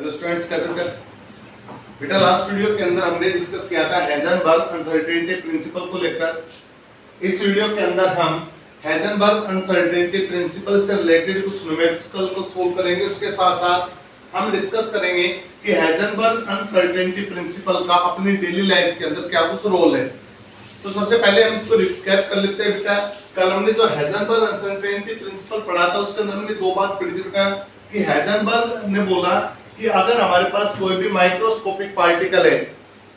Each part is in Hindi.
हेलो स्टूडेंट्स, कैसे हो? बेटा लास्ट वीडियो के अंदर हमने डिस्कस किया था हाइजेनबर्ग अनसर्टेनिटी प्रिंसिपल को लेकर। इस वीडियो के अंदर हम हाइजेनबर्ग अनसर्टेनिटी प्रिंसिपल से रिलेटेड कुछ न्यूमेरिकल को सोल्व करेंगे। उसके साथ साथ हम डिस्कस करेंगे कि हाइजेनबर्ग अनसर्टेनिटी प्रिंसिपल का अपनी डेली लाइफ के अंदर क्या कुछ रोल है। तो सबसे पहले हम इसको रिकैप कर लेते हैं बेटा। कल हमने जो हाइजेनबर्ग अनसर्टेनिटी प्रिंसिपल पढ़ा था उसके अंदर हमने दो बात पढ़ी थी बेटा कि हाइजेनबर्ग ने बोला कि अगर हमारे पास कोई भी माइक्रोस्कोपिक पार्टिकल है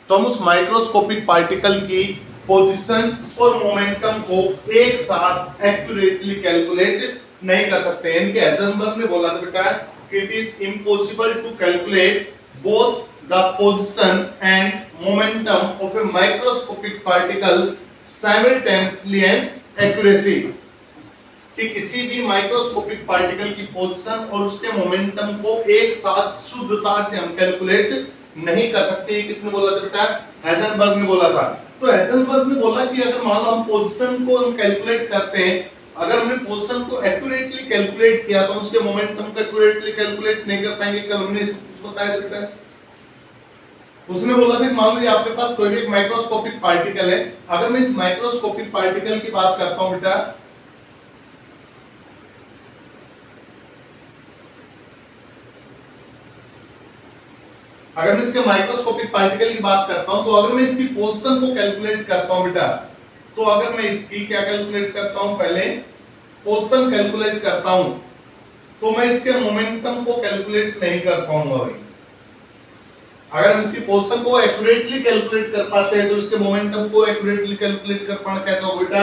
तो हम उस माइक्रोस्कोपिक पार्टिकल की पोजीशन और मोमेंटम को एक साथ एक्यूरेटली कैलकुलेट नहीं कर सकते। इनके हाइजेनबर्ग ने बोला था बेटा कि it is impossible to calculate both the position and momentum of a microscopic particle simultaneously and accuracy। कि किसी भी माइक्रोस्कोपिक पार्टिकल की पोजीशन और उसके मोमेंटम को एक साथ शुद्धता से हम कैलकुलेट नहीं कर सकते। किसने बोला था बेटा? हाइजेनबर्ग ने बोला था। तो हाइजेनबर्ग ने बोला कि अगर मान लो हम पोजीशन को हम कैलकुलेट करते हैं, अगर हमने पोजीशन को एक्यूरेटली कैलकुलेट किया तो उसके मोमेंटम को एक्यूरेटली कैलकुलेट नहीं कर पाएंगे। कल हमने बताया बेटा, उसने बोला था कि मान लीजिए आपके पास कोई भी एक माइक्रोस्कोपिक पार्टिकल है। अगर मैं इस माइक्रोस्कोपिक पार्टिकल की बात करता हूं बेटा, अगर मैं इसके माइक्रोस्कोपिक पार्टिकल की बात करता हूं तो अगर मैं इसकी पोजीशन को कैलकुलेट करता हूं बेटा, तो अगर मैं इसकी क्या कैलकुलेट करता हूं, पहले पोजीशन कैलकुलेट करता हूं तो मैं इसके मोमेंटम को कैलकुलेट नहीं कर पाऊंगा भाई। अगर हम इसकी पोजीशन को एक्यूरेटली कैलकुलेट कर पाते हैं तो इसके मोमेंटम को एक्यूरेटली कैलकुलेट कर पाना कैसा होगा बेटा?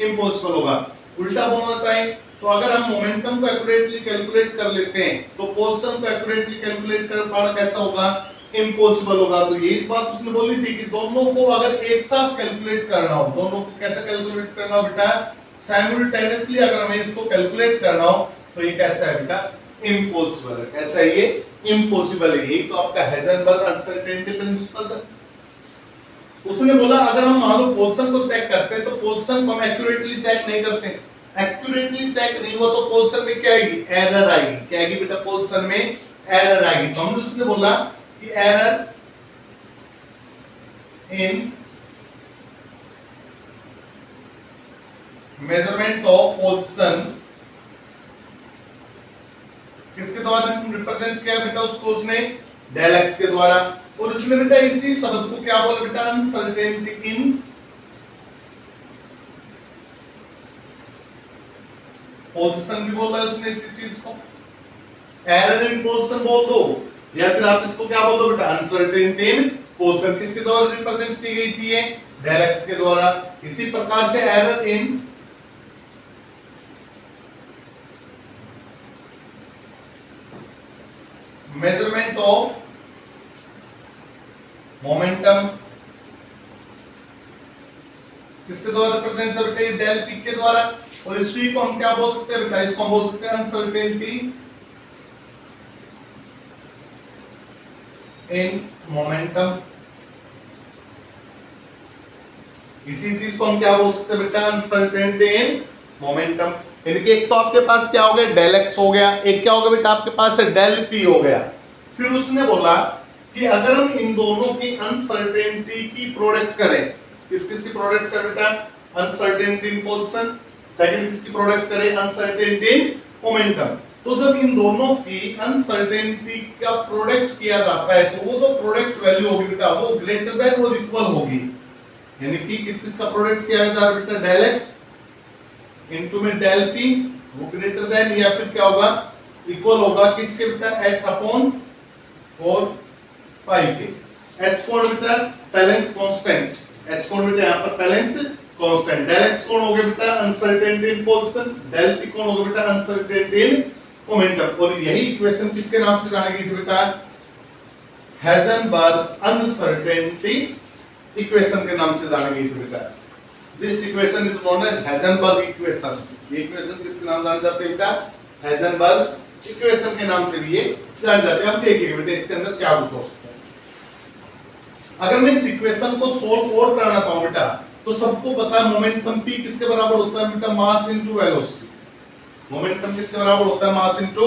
इम्पॉसिबल होगा। उल्टा बोलना चाहे तो अगर हम मोमेंटम को एक्यूरेटली कैलकुलेट कर लेते हैं तो पोजीशन को एक्यूरेटली कैलकुलेट कर पाना कैसा होगा? इम्पॉसिबल होगा। तो यही बात उसने बोली थी कि दोनों को अगर एक साथ कैलकुलेट करना हो, दोनों को कैसे कैलकुलेट करना हो बेटा? साइमल्टेनियसली अगर हमें इसको कैलकुलेट करना हो तो ये कैसा है बेटा? इम्पॉसिबल है। कैसा है ये? इम्पॉसिबल है। यही तो आपका हाइजेनबर्ग अनसर्टेनिटी प्रिंसिपल था। उसने बोला अगर हम मान लो पोजीशन को चेक करते हैं तो पोजीशन को हम एक्यूरेटली चेक नहीं करते। एक्यूरेटली चेक नहीं हुआ तो पोजीशन में क्या आएगी? एरर आएगी। क्या आएगी बेटा? पोजीशन में एरर आएगी। तो हमने उसने बोला कि error in measurement of position किसके द्वारा रिप्रेजेंट किया बेटा? उसको उसने डेल एक्स के द्वारा। और इसमें बेटा इसी शब्द को क्या बोला बेटा? अनसर्टेनिटी इन पोजीशन भी बोला है उसने इसी चीज को। एरर इन पोजीशन बोल दो या फिर आप इसको क्या बोल दो बेटा? अनसर्टेनिटी इन पोजीशन किसके द्वारा रिप्रेजेंट की गई थी? डेल एक्स के द्वारा। इसी प्रकार से error in measurement of momentum किसके द्वारा रिप्रेजेंट करते हैं? डेल पी के द्वारा। और इस को हम क्या बोल सकते हैं बेटा? इसको हम बोल सकते हैं अनसर्टेनिटी इन मोमेंटम। इसी चीज को हम क्या बोल सकते हैं बेटा? Uncertainty in momentum. यानी कि एक तो आपके पास क्या हो गया? डेल एक्स हो गया, एक क्या होगा बेटा आपके पास? डेल पी हो गया। फिर उसने बोला कि अगर हम इन दोनों की अनसर्टेनिटी की प्रोडक्ट करें, किस किस की प्रोडक्ट करें बेटा? Uncertainty in position. सेकंड किसकी प्रोडक्ट करें? Uncertainty in momentum. तो जब इन दोनों की अनसर्टेनिटी का प्रोडक्ट किया जाता है तो वो जो प्रोडक्ट वैल्यू होगी बेटा वो ग्रेटर देन और इक्वल होगी। यानी कि किस किस का प्रोडक्ट किया जा रहा है बेटा? डेल एक्स इनटू में डेल पी, वो ग्रेटर देन या फिर क्या होगा? इक्वल होगा किसके बेटा? x अपॉन 4 पाई के। h कौन बेटा? पैलेंस कांस्टेंट। h कौन बेटा? यहां पर पैलेंस कांस्टेंट। डेल x कौन हो गया बेटा? Uncertainty in position. Del p कौन होगा बेटा? Uncertainty in momentum. और यही इक्वेशन किसके नाम से जानी गई थी बेटा? हाइजेनबर्ग अनसर्टेनिटी इक्वेशन के नाम से जानी गई थी बेटा। This equation is known as Heisenberg equation। ये इक्वेशन किसके नाम जानी जाती है बेटा? हाइजेनबर्ग इक्वेशन के नाम से भी ये जानी जाती है। अब देखिए बेटा इसके अंदर क्या कुछ हो सकता है। अगर मैं इस इक्वेशन को सोल्व और कराना चाहूं बेटा तो सबको पता है मोमेंटम p किसके बराबर होता है बेटा? मास इनटू वेलोसिटी। मोमेंटम किसके बराबर होता है? मास इनटू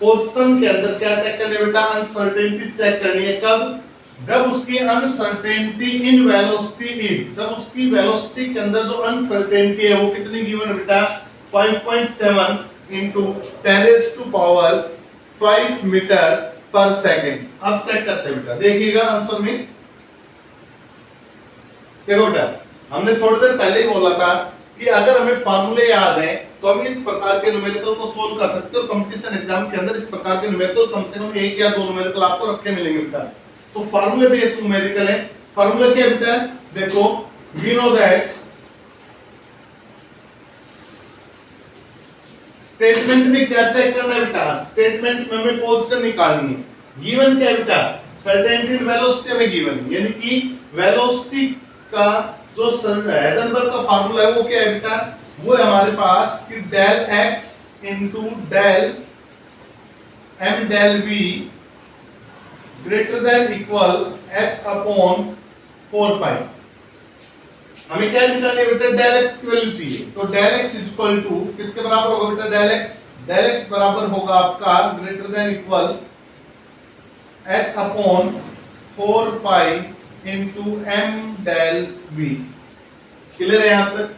पोजीशन के अंदर क्या चेक करनी है बेटा, अनसर्टेनिटी चेक करनी है। कब? जब उसकी अनसर्टेनिटी इन वेलोसिटी इज, जब उसकी वेलोसिटी के अंदर जो अनसर्टेनिटी है वो कितनी गिवन है बेटा, 5.7 into 10⁻⁵ मीटर पर सेकंड। अब चेक करते हैं बेटा, देखिएगा आंसर में। देखो बेटा, हमने थोड़ी देर पहले ही बोला था कि अगर हमें फार्मूले याद है तो हम इस प्रकार के न्यूमेरिकल को सोल्व कर सकते हैं, और कंपटीशन एग्जाम के अंदर इस प्रकार के न्यूमेरिकल कम से कम एक या दो न्यूमेरिकल आपको रखे मिलेंगे बेटा। तो फार्मूले बेस्ड न्यूमेरिकल है। फार्मूला क्या बेटा है, देखो, वी नो दैट स्टेटमेंट में क्या चेक करना है बेटा, स्टेटमेंट में हमें पोजीशन निकालनी है। गिवन क्या है बेटा, सर्टेनिटी वेलोसिटी में गिवन, यानी कि वेलोसिटी का जो हाइजेनबर्ग का फार्मूला है वो क्या है बेटा, वो है हमारे पास कि del x into del m del v greater than equal x upon 4 pi. हमें क्या निकालनी है बेटा, डेल x की वैल्यू चाहिए। तो del x is equal to किसके बराबर होगा बेटा, डेल x बराबर होगा आपका greater than equal h upon 4 pi into m del v। Clear है यहां तक?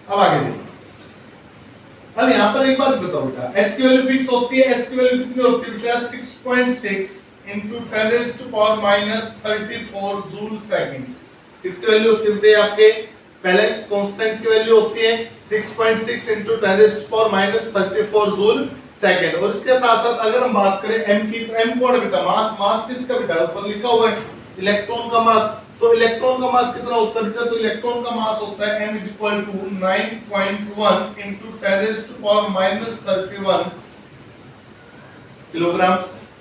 अब आगे देखिए। अब यहां पर एक बात बताओ बेटा, h की वैल्यू फिक्स होती है, h की वैल्यू कितनी होती है बेटा, 6.6 into 10⁻⁻34 जूल सेकंड। इसकी वैल्यू होती है आपके पहले कांस्टेंट की वैल्यू होती है 6.6 into 10⁻⁻34 जूल सेकंड। और इसके साथ साथ अगर हम बात करें m की, तो m कौन है बेटा, मास किसका बेटा, ऊपर लिखा हुआ है इलेक्ट्रॉन का मास। तो इलेक्ट्रॉन का मास कितना होता है बेटा, तो इलेक्ट्रॉन का मास होता है m = 9.1 into 10⁻31 kilogram.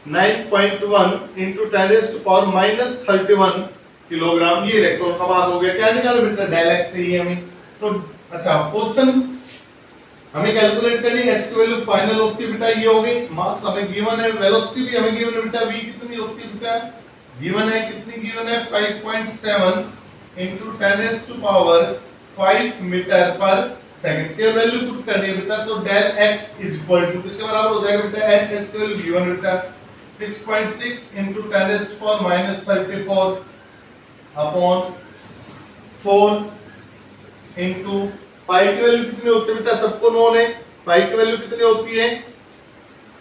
9.1 into 10⁻31 kilogram, ये इलेक्ट्रॉन का मास हो गया। क्या निकाला बेटा, डेल x से ही हमें। तो अच्छा, पोजीशन हमें कैलकुलेट करनी है, h की वैल्यू फाइनल होती है बेटा, ये हो गई। मास हमें गिवन है, वेलोसिटी भी हमें गिवन है बेटा, v कितनी होती है बेटा, गिवन है, कितनी गिवन है, 5.7 into 10⁵ मीटर पर सेकंड की वैल्यू पुट करनी है बेटा। तो del x is equal to किसके बराबर हो जाएगा बेटा, h की वैल्यू गिवन बेटा 6.6 into 10⁻34 अपॉन 4 into पाई की वैल्यू कितनी होती है बेटा, सबको नोन है। पाई की वैल्यू कितनी होती है,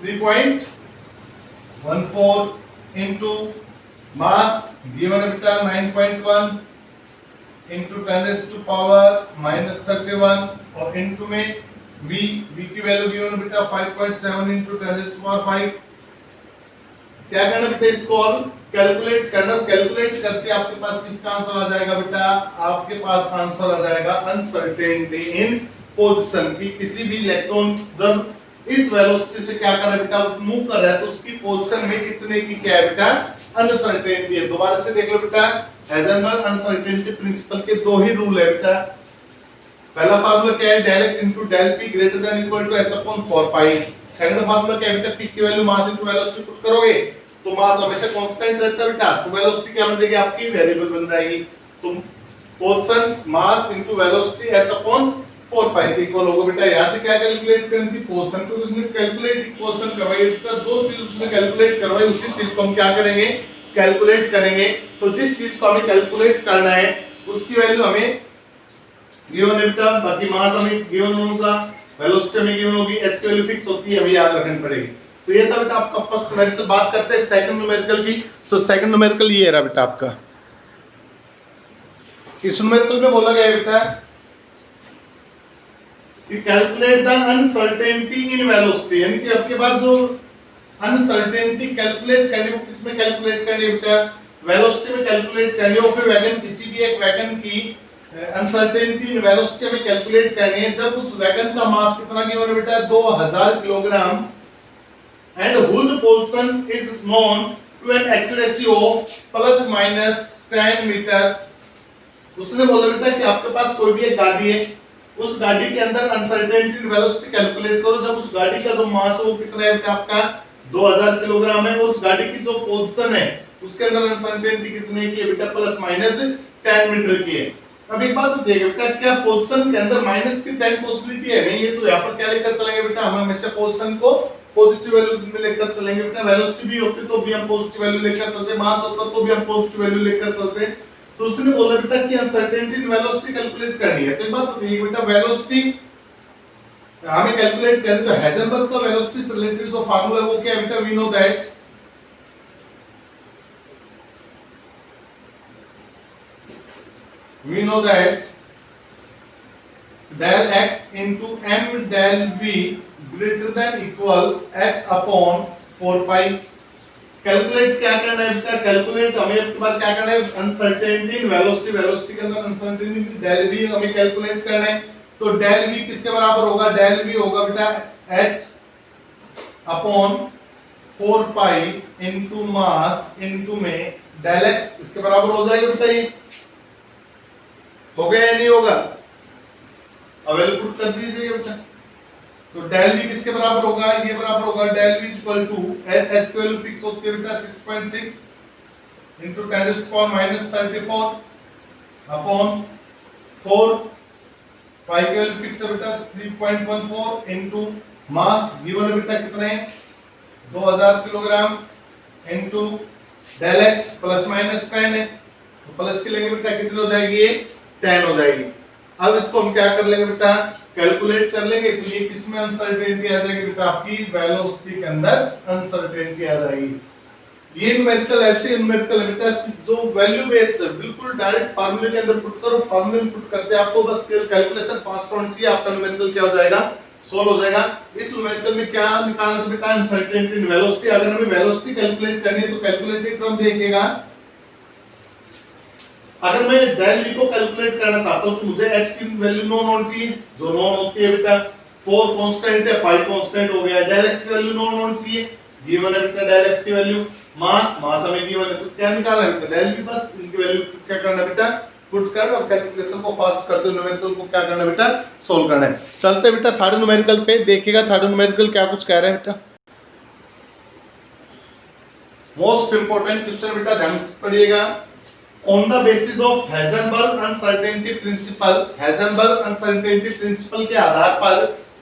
3.14 into मास गिवन है बेटा 9.1 into 10⁻31 और इनटू में v की वैल्यू गिवन है बेटा 5.7 into 10⁵। क्या करना बेटा, इसको और कैलकुलेट करना। कैलकुलेट करके आपके पास किसका आंसर आ जाएगा बेटा, आपके पास आंसर आ जाएगा अनसर्टेनिटी इन पोजीशन की। किसी भी इलेक्ट्रॉन जब इस वेलोसिटी से क्या कर रहा है बेटा, मूव कर रहा है, तो उसकी पोजीशन में कितने की क्या है बेटा, अनसर्टेनिटी है। दोबारा से देख लो बेटा, हाइजेनबर्ग अनसर्टेनिटी प्रिंसिपल के दो ही रूल है बेटा। पहला फार्मूला क्या है, del x into del p greater than equal to h upon 4 pi. Second formula क्या है बेटा, p की value mass into velocity put करोगे तो मास हमेशा कांस्टेंट रहता है बेटा, तो वेलोसिटी क्या बन जाएगी आपकी, वेरिएबल बन जाएगी। तो पोजीशन मास इनटू वेलोसिटी h अपॉन 4 पाई के इक्वल होगा बेटा। यहां से क्या कैलकुलेट करनी थी, पोजीशन को उसने कैलकुलेट पोजीशन करवाई बेटा, जो चीज उसने कैलकुलेट करवाई उसी चीज को हम क्या करेंगे, कैलकुलेट करेंगे। तो जिस चीज को हमें कैलकुलेट करना है उसकी वैल्यू हमें गिवन है बेटा, बाकी मास हमें गिवन होगा, वेलोसिटी हमें गिवन होगी, h की वैल्यू फिक्स होती है, हमें याद रखनी पड़ेगी। तो ये था बेटा आपका फर्स्ट न्यूमेरिकल। बात करते हैं सेकंड न्यूमेरिकल की। तो सेकंड न्यूमेरिकल ये रहा बेटा आपका। इस न्यूमेरिकल में बोला गया है बेटा कि calculate the uncertainty in velocity, यानी कि आपके पास जो अनसर्टेनिटी कैलकुलेट करनी है वो किसमें कैलकुलेट करनी है बेटा, वेलोसिटी में कैलकुलेट करनी है। और फिर वैगन, किसी भी एक वैगन की अनसर्टेनिटी इन वेलोसिटी में कैलकुलेट करनी है जब उस वैगन का मास कितना गिवन है बेटा, 2000 kilogram, and whose position is known to an accuracy of ±10 metre. उसने बोला बेटा कि आपके पास कोई भी एक गाड़ी है, उस गाड़ी के अंदर अनसर्टेनिटी वेलोसिटी कैलकुलेट करो जब उस गाड़ी का जो मास है वो कितना है बेटा आपका 2000 किलोग्राम है, और उस गाड़ी की जो पोजीशन है उसके अंदर अनसर्टेनिटी कितने की है बेटा, ±10 मीटर की है। अब एक बात तो देखिए बेटा, क्या पोजीशन के अंदर माइनस की 10 पॉसिबिलिटी है? नहीं, ये तो यहाँ पर क्या लिखकर चलेंगे बेटा, हम हमेशा पोजीशन को पॉजिटिव वैल्यू में लेकर चलेंगे बेटा। वेलोसिटी भी होती तो भी हम पॉजिटिव वैल्यू लेकर चलते, मास होता तो भी हम पॉजिटिव वैल्यू लेकर चलते। तो उसने बोला बेटा कि अनसर्टेनिटी इन वेलोसिटी कैलकुलेट करनी है। तो एक बात बताइए बेटा, वेलोसिटी हमें कैलकुलेट करनी तो हाइजेनबर्ग का वेलोसिटी से रिलेटेड जो फार्मूला है वो क्या है बेटा? We know that del x into m del v greater than equal x upon 4 pi। Calculate क्या करना है बेटा? कैलकुलेट हमें आपके पास क्या करना है? अनसर्टेनिटी इन वेलोसिटी, वेलोसिटी के अंदर अनसर्टेनिटी डेल v हमें कैलकुलेट करना है। तो डेल v किसके बराबर होगा? डेल v होगा बेटा h upon 4 pi into mass into में डेल x इसके बराबर हो जाएगा बेटा। ये हो गया या नहीं होगा? अवेल पुट कर दीजिए बेटा। तो डेल v किसके बराबर होगा? ये बराबर होगा del v equal to h, h की वैल्यू फिक्स होती है बेटा 6.6 इनटू 10⁻34 अपॉन 4 पाई की वैल्यू फिक्स है बेटा 3.14 इनटू मास गिवन बेटा कितने 2000 kilogram into del x plus minus 10 है तो प्लस के लेंगे बेटा कितनी हो जाएगी? ये 10 हो जाएगी। अब इसको हम क्या कर लेंगे बेटा? कैलकुलेट कर लेंगे। तो ये किसमें अनसर्टेनिटी आ जाएगी बेटा? आपकी वेलोसिटी के अंदर अनसर्टेनिटी आ जाएगी। ये न्यूमेरिकल ऐसे न्यूमेरिकल बेटा जो वैल्यू बेस्ड है, बिल्कुल डायरेक्ट फार्मूले के अंदर पुट करो, फार्मूले में पुट करते आपको बस कैलकुलेशन पास होनी चाहिए, आपका न्यूमेरिकल क्या हो जाएगा? सोल्व हो जाएगा। इस न्यूमेरिकल में क्या निकालना है बेटा? Uncertainty in velocity. अगर हमें वेलोसिटी कैलकुलेट करनी है तो कैलकुलेटिंग क्रम देखिएगा। अगर मैं डेल v को कैलकुलेट करना चाहता हूं तो मुझे h की वैल्यू नोन होनी चाहिए, जो नोन होती है बेटा 4 कांस्टेंट है, पाई कांस्टेंट हो गया। डेल x की वैल्यू नोन होनी चाहिए, गिवन है बेटा डेल x की वैल्यू। मास हमें गिवन है तो क्या निकालना है बेटा? डेल v बस इनकी वैल्यू क्या करना है बेटा? पुट कर और कैलकुलेशन को फास्ट कर दो। न्यूमेरिकल को क्या करना है बेटा? सोल्व करना है। चलते बेटा थर्ड न्यूमेरिकल पे, देखिएगा थर्ड न्यूमेरिकल क्या कुछ कह रहा है बेटा। मोस्ट इंपोर्टेंट क्वेश्चन बेटा, ध्यान से पढ़िएगा। On the basis of Heisenberg uncertainty principle, Heisenberg uncertainty principle के आधार पर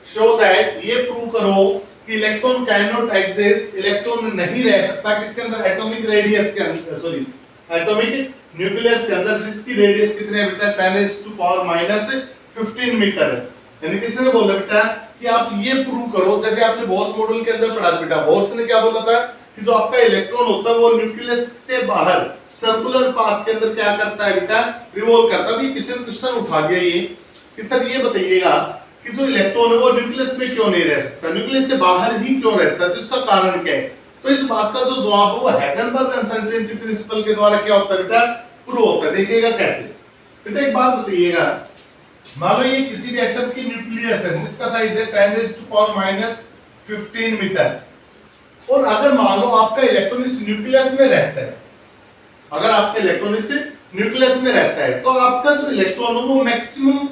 show that ये प्रूव करो कि इलेक्ट्रॉन cannot exist, इलेक्ट्रॉन नहीं रह सकता किसके अंदर? एटॉमिक रेडियस के अंदर, सॉरी एटॉमिक न्यूक्लियस के अंदर, जिसकी रेडियस कितने है बेटा? 10⁻⁻15 मीटर है। यानी किसने बोला बेटा कि आप ये प्रूव करो, जैसे आपसे बोर्स मॉडल के अंदर पढ़ा बेटा, बोर्स ने क्या बोला था कि जो आपका इलेक्ट्रॉन होता है वो न्यूक्लियस से बाहर सर्कुलर पाथ के अंदर क्या करता है बेटा? रिवॉल्व करता है। अभी क्वेश्चन उठा दिया ये कि सर ये बताइएगा कि जो इलेक्ट्रॉन है वो न्यूक्लियस में क्यों नहीं रह सकता, न्यूक्लियस से बाहर ही क्यों रहता है, तो इसका कारण क्या है? तो इस बात का जो जवाब है वो हाइजेनबर्ग अनसर्टेनिटी प्रिंसिपल के द्वारा क्या होता है बेटा? प्रूव होता है। देखिएगा कैसे बेटा, एक बात बताइएगा, मान लो ये किसी भी एटम की न्यूक्लियस है जिसका साइज है 10⁻⁻15 मीटर, और अगर मान लो आपका इलेक्ट्रॉन इस न्यूक्लियस में रहता है, अगर आपके इलेक्ट्रॉन इस न्यूक्लियस में रहता है तो आपका जो इलेक्ट्रॉन है वो मैक्सिमम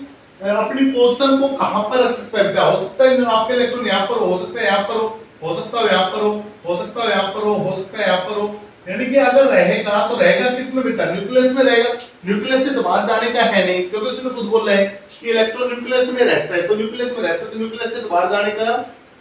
अपनी पोजीशन को कहां पर रख सकता है? हो सकता है आपके इलेक्ट्रॉन यहां पर हो सकता है, यहां पर हो सकता है, यहां पर हो सकता है, यहां पर हो सकता है, यहां पर हो। यानी कि अगर रहेगा तो रहेगा किस में बेटा? न्यूक्लियस में रहेगा। न्यूक्लियस से तो बाहर जाने का है नहीं, क्योंकि उसने खुद बोला है कि इलेक्ट्रॉन न्यूक्लियस में रहता है, तो न्यूक्लियस में रहता है तो न्यूक्लियस से तो बाहर जाने का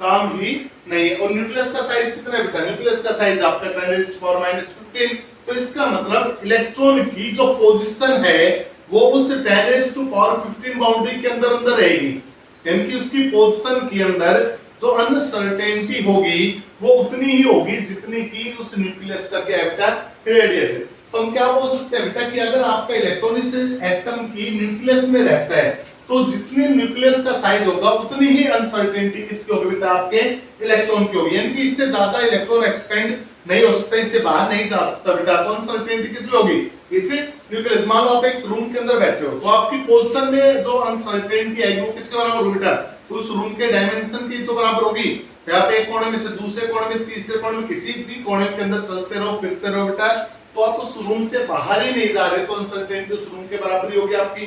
काम ही नहीं है। और न्यूक्लियस का साइज कितना है बेटा? न्यूक्लियस का साइज आपका 10⁻⁻15। तो इसका मतलब इलेक्ट्रॉन की जो पोजीशन है वो उस 10⁻⁻15 बाउंड्री के अंदर रहेगी, यानी कि उसकी पोजीशन के अंदर जो अनसर्टेनिटी होगी वो उतनी ही होगी जितनी की उस न्यूक्लियस का क्या बेटा? रेडियस है। तो हम क्या बोल सकते हैं बेटा कि अगर आपका इलेक्ट्रॉन इस एटम की न्यूक्लियस में रहता है तो जितने न्यूक्लियस का साइज होगा उतनी ही अनसर्टेनिटी किसकी होगी बेटा? आपके इलेक्ट्रॉन की होगी, यानी कि इससे ज्यादा इलेक्ट्रॉन एक्सपेंड नहीं हो सकता, इससे बाहर नहीं जा सकता बेटा। तो अनसर्टेनिटी किसमें होगी? इसे न्यूक्लियस। मान लो आप एक रूम के अंदर बैठे हो तो आपकी पोजीशन में जो अनसर्टेनिटी आएगी वो किसके बराबर होगी बेटा? उस रूम के डायमेंशन की तो बराबर होगी। चाहे आप एक कोने में से दूसरे कोने में, तीसरे कोने में, किसी भी कोने के अंदर चलते रहो, फिरते रहो बेटा, तो आप उस रूम से बाहर ही नहीं जा रहे तो अनसर्टेनिटी उस रूम के बराबर ही होगी आपकी।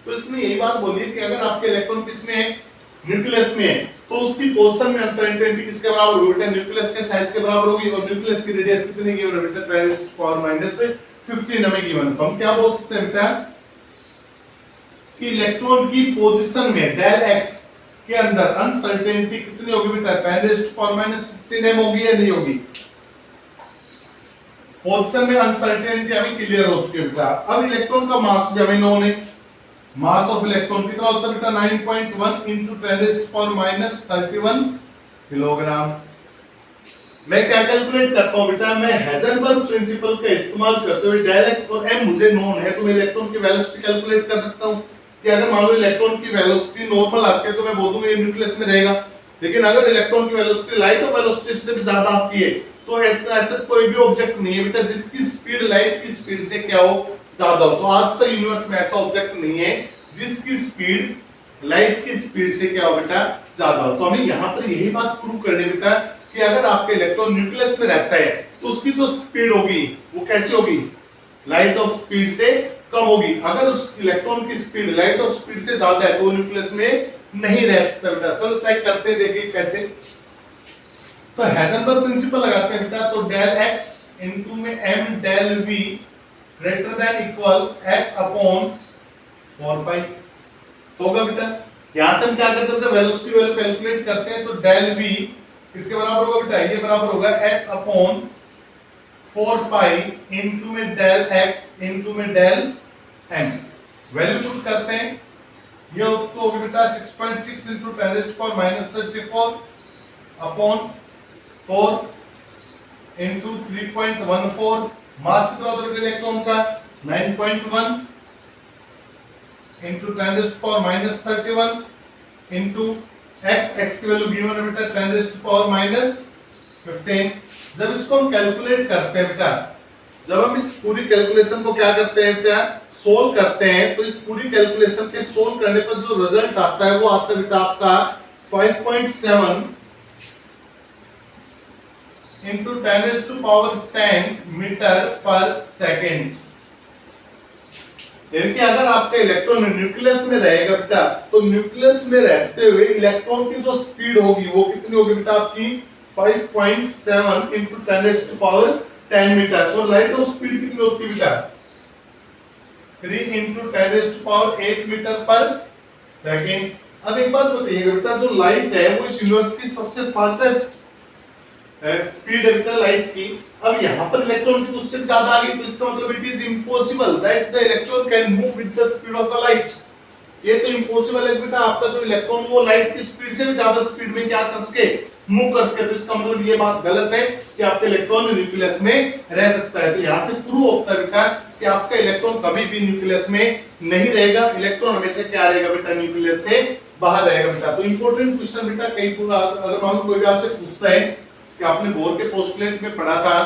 तो इसमें यही बात बोली कि अगर आपके इलेक्ट्रॉन किसमें है? न्यूक्लियस में है, तो उसकी पोजीशन में अनसर्टेनिटी किसके बराबर होगी बेटा? न्यूक्लियस के साइज के बराबर होगी। और न्यूक्लियस की रेडियस कितनी गिवन है बेटा? 10⁻⁻15 हमें गिवन। तो हम क्या बोल सकते हैं बेटा कि इलेक्ट्रॉन की पोजीशन में डेल x के अंदर अनसर्टेनिटी कितनी होगी बेटा 10⁻⁻15 होगी या नहीं होगी। पोजीशन में अनसर्टेनिटी हमें क्लियर हो चुकी है बेटा। अब इलेक्ट्रॉन का मास भी हमें नोन है। मास ऑफ इलेक्ट्रॉन कितना होता है बेटा 9.1 × 10⁻31 किलोग्राम। मैं क्या कैलकुलेट करता हूं बेटा, मैं हाइजेनबर्ग प्रिंसिपल का इस्तेमाल करते हुए डेल एक्स और एम मुझे नोन है तो मैं इलेक्ट्रॉन की वेलोसिटी कैलकुलेट कर सकता हूं कि अगर मान लो इलेक्ट्रॉन की वेलोसिटी नॉर्मल आती है तो मैं बोल दूंगा ये न्यूक्लियस में रहेगा, लेकिन अगर इलेक्ट्रॉन की वेलोसिटी लाइट ऑफ वेलोसिटी से भी ज्यादा आती है तो ऐसा कोई भी ऑब्जेक्ट नहीं है बेटा जिसकी स्पीड लाइट की स्पीड से क्या हो ज्यादा हो। तो आज तक यूनिवर्स में ऐसा ऑब्जेक्ट नहीं है जिसकी स्पीड लाइट की स्पीड से क्या हो बेटा ज्यादा हो। तो हमें यहाँ पर यही बात प्रूव करनी बेटा कि अगर आपके इलेक्ट्रॉन न्यूक्लियस में रहता है तो उसकी जो स्पीड होगी वो कैसी होगी, लाइट ऑफ स्पीड से कम होगी। अगर उस इलेक्ट्रॉन की स्पीड लाइट ऑफ स्पीड से ज्यादा है तो वो न्यूक्लियस में नहीं रह सकता बेटा। चलो चेक करते हैं, देखिए कैसे। तो हाइजेनबर्ग प्रिंसिपल लगाते हैं बेटा, तो डेल x इनटू में m del v greater than equal x upon 4 pi होगा बेटा। यहां से हम क्या करते हैं, वेलोसिटी वैल्यू कैलकुलेट करते हैं तो डेल v किसके बराबर होगा बेटा, ये बराबर होगा x अपॉन 4 पाई इनटू में डेल x इनटू में डेल m। वैल्यू पुट करते हैं, ये तो होगा बेटा 6.6 इनटू 10⁻34 अपॉन 4 इनटू 3.14। मास कितना होता है इलेक्ट्रॉन का 9.1 इनटू 10⁻31 इनटू x की वैल्यू गिवन है बेटा 10⁻15। जब इसको हम कैलकुलेट करते हैं बेटा, जब हम इस पूरी कैलकुलेशन को क्या करते हैं बेटा सोल्व करते हैं, तो इस पूरी कैलकुलेशन के सोल्व करने पर जो रिजल्ट आता है वो आता है बेटा आपका 5.7 इनटू 10⁻10 मीटर पर सेकेंड। यानी कि अगर आपका इलेक्ट्रॉन न्यूक्लियस में रहेगा बेटा तो न्यूक्लियस में रहते हुए इलेक्ट्रॉन की जो स्पीड होगी वो कितनी होगी बेटा आपकी 5.7 इनटू 10⁻10 मीटर। तो लाइट ऑफ स्पीड कितनी होती है बेटा 3 इनटू 10⁸ मीटर पर सेकेंड। अब एक बात बताइएगा बेटा, जो लाइट है वो इस यूनिवर्स की सबसे फास्टेस्ट स्पीड है बेटा लाइट की। अब यहाँ पर इलेक्ट्रॉन की उससे ज्यादा आ गई तो इसका मतलब it is impossible that the electron can move with the speed of the light. ये तो इम्पॉसिबल है बेटा आपका जो इलेक्ट्रॉन वो लाइट की स्पीड से भी ज्यादा स्पीड में क्या कर सके मूव कर सके। तो इसका मतलब ये बात गलत है कि आपका इलेक्ट्रॉन न्यूक्लियस में रह सकता है। तो यहाँ से प्रूव होता है बेटा कि आपका इलेक्ट्रॉन कभी भी न्यूक्लियस में नहीं रहेगा, इलेक्ट्रॉन हमेशा क्या रहेगा बेटा न्यूक्लियस से बाहर रहेगा बेटा। तो इंपॉर्टेंट क्वेश्चन बेटा कई अगर मान कोई भी आपसे पूछता है कि आपने बोर के पोस्टुलेट में पढ़ा था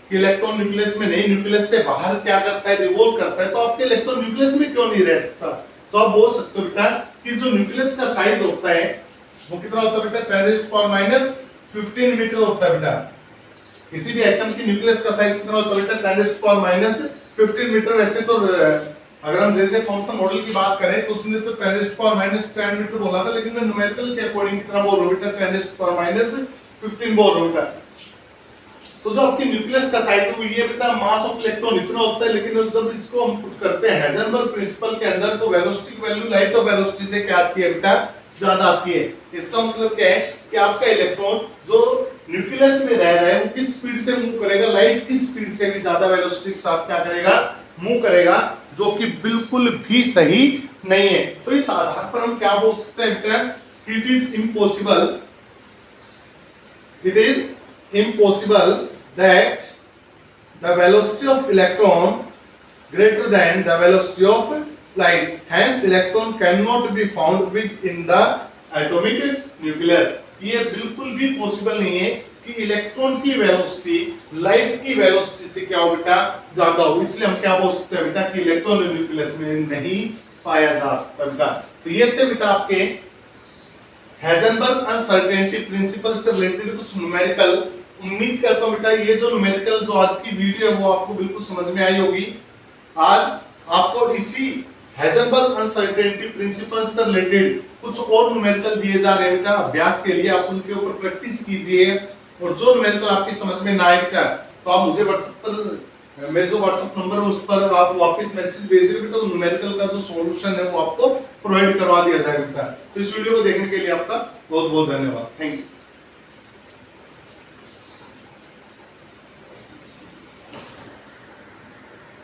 कि इलेक्ट्रॉन न्यूक्लियस में नहीं न्यूक्लियस से बाहर क्या करता है रिवॉल्व करता है, तो आपके इलेक्ट्रॉन न्यूक्लियस में क्यों नहीं रह सकता। तो आप बोल सकते हो बेटा कि जो न्यूक्लियस का साइज होता है वो कितना होता है बेटा 10⁻15 मीटर होता है बेटा। किसी भी एटम की न्यूक्लियस का साइज कितना होता है बेटा 10⁻15 मीटर। वैसे तो अगर हम जैसे थॉमसन मॉडल की बात करें तो उसने तो 10⁻10 मीटर बोला था, लेकिन मैं न्यूमेरिकल के अकॉर्डिंग कितना बोल रहा हूं बेटा 10⁻15 बोल रहा हूं बेटा। तो जो आपकी न्यूक्लियस का साइज है वो ये बेटा मास ऑफ इलेक्ट्रॉन इतना होता है, लेकिन जब इसको हम पुट करते हैं हाइजेनबर्ग प्रिंसिपल के अंदर तो वेलोसिटी की वैल्यू लाइट ऑफ वेलोसिटी से क्या आती है बेटा ज्यादा आती है। इसका मतलब क्या है कि आपका इलेक्ट्रॉन जो न्यूक्लियस में रह रहा है वो किस स्पीड से मूव करेगा, लाइट की स्पीड से भी ज्यादा वेलोसिटी के साथ क्या करेगा मूव करेगा, जो कि बिल्कुल भी सही नहीं है। तो इस आधार पर हम क्या बोल सकते हैं बेटा it is impossible that the velocity of electron greater than the velocity of light. Hence, electron cannot be found within the atomic nucleus. ये बिल्कुल भी पॉसिबल नहीं है कि इलेक्ट्रॉन की वेलोसिटी लाइट की वेलोसिटी से क्या हो बेटा ज्यादा हो। इसलिए हम क्या बोल सकते हैं बेटा कि इलेक्ट्रॉन न्यूक्लियस में नहीं पाया जा सकता बेटा। तो ये थे बेटा आपके हाइजेनबर्ग अनसर्टेनिटी प्रिंसिपल से रिलेटेड कुछ न्यूमेरिकल। उम्मीद करता हूं बेटा ये जो न्यूमेरिकल जो आज की वीडियो है वो आपको बिल्कुल समझ में आई होगी। आज आपको इसी हाइजेनबर्ग अनसर्टेनिटी प्रिंसिपल से रिलेटेड कुछ और न्यूमेरिकल दिए जा रहे हैं बेटा अभ्यास के लिए, आप उनके ऊपर प्रैक्टिस कीजिए और जो न्यूमेरिकल आपकी समझ में ना आए बेटा तो आप मुझे व्हाट्सएप पर मेरे जो व्हाट्सएप नंबर है उस पर आप वापस मैसेज भेजिए तो न्यूमेरिकल का जो सॉल्यूशन है वो आपको प्रोवाइड करवा दिया जाएगा। तो इस वीडियो को देखने के लिए आपका बहुत बहुत धन्यवाद। Thank you.